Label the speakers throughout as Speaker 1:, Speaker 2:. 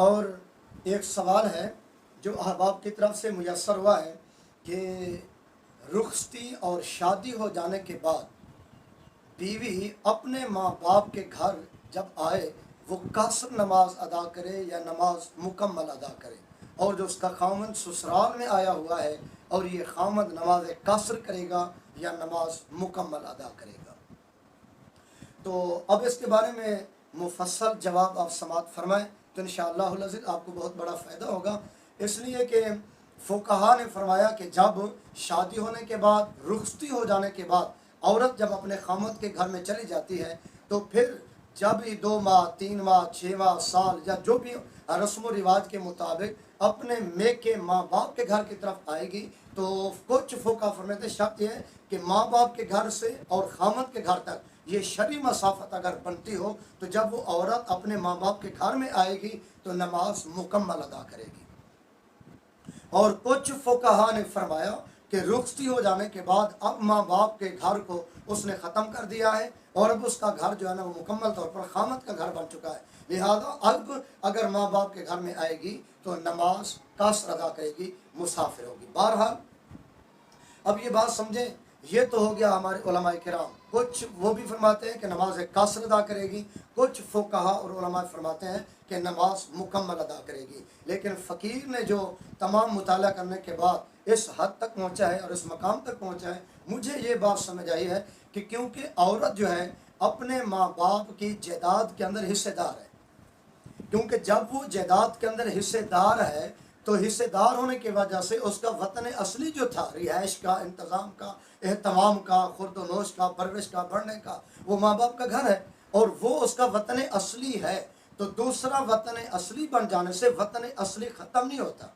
Speaker 1: اور ایک سوال ہے جو احباب کی طرف سے میسر ہوا ہے کہ رخصتی اور شادی ہو جانے کے بعد بیوی اپنے ماں باپ کے گھر جب آئے وہ قصر نماز ادا کرے یا نماز مکمل ادا کرے، اور جو اس کا خامند سسرال میں آیا ہوا ہے اور یہ خامند نماز قصر کرے گا یا نماز مکمل ادا کرے گا۔ تو اب اس کے بارے میں مفصل جواب آپ سماعت فرمائیں تو انشاءاللہ العزیز آپ کو بہت بڑا فائدہ ہوگا، اس لیے کہ فقہا نے فرمایا کہ جب شادی ہونے کے بعد رخصتی ہو جانے کے بعد عورت جب اپنے خامند کے گھر میں چلی جاتی ہے تو پھر جب ہی 2 ماہ 3 ماہ 6 ماہ سال یا جو بھی رسم و رواج کے مطابق اپنے میکے ماں باپ کے گھر کی طرف آئے گی، تو کچھ فقہا فرماتے شرط یہ ہے کہ ماں باپ کے گھر سے اور خامند کے گھر تک یہ شرعی مسافت اگر بنتی ہو تو جب وہ عورت اپنے ماں باپ کے گھر میں آئے گی تو نماز مکمل ادا کرے گی۔ اور کچھ فقہا نے فرمایا کہ رخصتی ہو جانے کے بعد اب ماں باپ کے گھر کو اس نے ختم کر دیا ہے اور اب اس کا گھر جو ہے نا وہ مکمل طور پر خامد کا گھر بن چکا ہے، لہذا اب اگر ماں باپ کے گھر میں آئے گی تو نماز قصر ادا کرے گی، مسافر ہوگی۔ بہرحال اب یہ بات سمجھیں، یہ تو ہو گیا ہمارے علماء کرام، کچھ وہ بھی فرماتے ہیں کہ نماز قصر ادا کرے گی، کچھ فقہا اور علماء فرماتے ہیں کہ نماز مکمل ادا کرے گی۔ لیکن فقیر نے جو تمام مطالعہ کرنے کے بعد اس حد تک پہنچا ہے اور اس مقام تک پہنچا ہے، مجھے یہ بات سمجھ آئی ہے کہ کیونکہ عورت جو ہے اپنے ماں باپ کی جائیداد کے اندر حصے دار ہے، کیونکہ جب وہ جائیداد کے اندر حصے دار ہے تو حصے دار ہونے کی وجہ سے اس کا وطن اصلی جو تھا رہائش کا، انتظام کا، اہتمام کا، خورد و نوش کا، پرورش کا، بڑھنے کا، وہ ماں باپ کا گھر ہے اور وہ اس کا وطن اصلی ہے۔ تو دوسرا وطن اصلی بن جانے سے وطن اصلی ختم نہیں ہوتا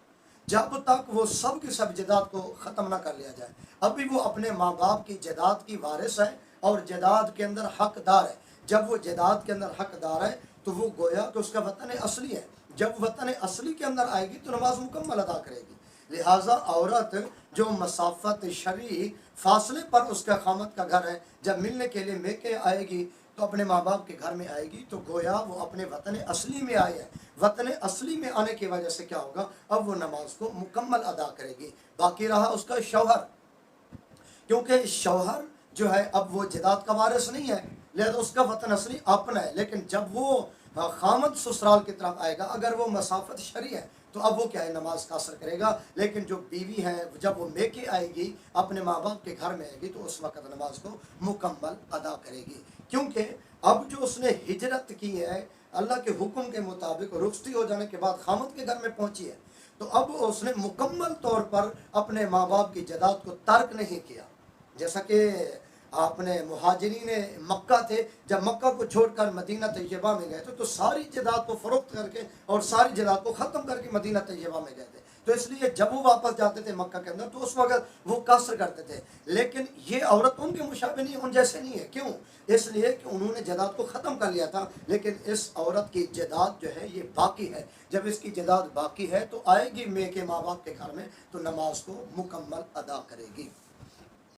Speaker 1: جب تک وہ سب کی سب جائیداد کو ختم نہ کر لیا جائے۔ ابھی وہ اپنے ماں باپ کی جائیداد کی وارث ہے اور جائیداد کے اندر حقدار ہے۔ جب وہ جائیداد کے اندر حقدار ہے تو وہ گویا کہ اس کا وطن اصلی ہے۔ جب وطن اصلی کے اندر آئے گی تو نماز مکمل ادا کرے گی۔ لہٰذا عورت جو مسافت شرعی فاصلے پر اس کا خامد کا گھر ہے، جب ملنے کے لیے میکے آئے گی تو اپنے ماں باپ کے گھر میں آئے گی تو گویا وہ اپنے وطن اصلی میں آئی ہے۔ وطن اصلی میں آنے کی وجہ سے کیا ہوگا، اب وہ نماز کو مکمل ادا کرے گی۔ باقی رہا اس کا شوہر، کیونکہ شوہر جو ہے اب وہ جائیداد کا وارث نہیں ہے، لہذا اس کا وطن اصلی اپنا ہے، لیکن جب وہ خامد سسرال کی طرف آئے گا اگر وہ مسافت شرعی ہے تو اب وہ کیا ہے، نماز قصر کرے گا۔ لیکن جو بیوی ہے جب وہ میکے آئے گی اپنے ماں باپ کے گھر میں آئے گی تو اس وقت نماز کو مکمل ادا کرے گی، کیونکہ اب جو اس نے ہجرت کی ہے اللہ کے حکم کے مطابق، رخصتی ہو جانے کے بعد خامد کے گھر میں پہنچی ہے، تو اب اس نے مکمل طور پر اپنے ماں باپ کی جائیداد کو ترک نہیں کیا۔ جیسا کہ آپ نے مہاجرین مکہ تھے، جب مکہ کو چھوڑ کر مدینہ طیبہ میں گئے تھے تو ساری جائیداد کو فروخت کر کے اور ساری جائیداد کو ختم کر کے مدینہ طیبہ میں گئے تھے، تو اس لیے جب وہ واپس جاتے تھے مکہ کے اندر تو اس وقت وہ قصر کرتے تھے۔ لیکن یہ عورت ان کے مشابہ نہیں، ان جیسے نہیں ہے، کیوں؟ اس لیے کہ انہوں نے جائیداد کو ختم کر لیا تھا، لیکن اس عورت کی جائیداد جو ہے یہ باقی ہے۔ جب اس کی جائیداد باقی ہے تو آئے گی میکے ماں باپ کے گھر میں تو نماز کو مکمل ادا کرے گی۔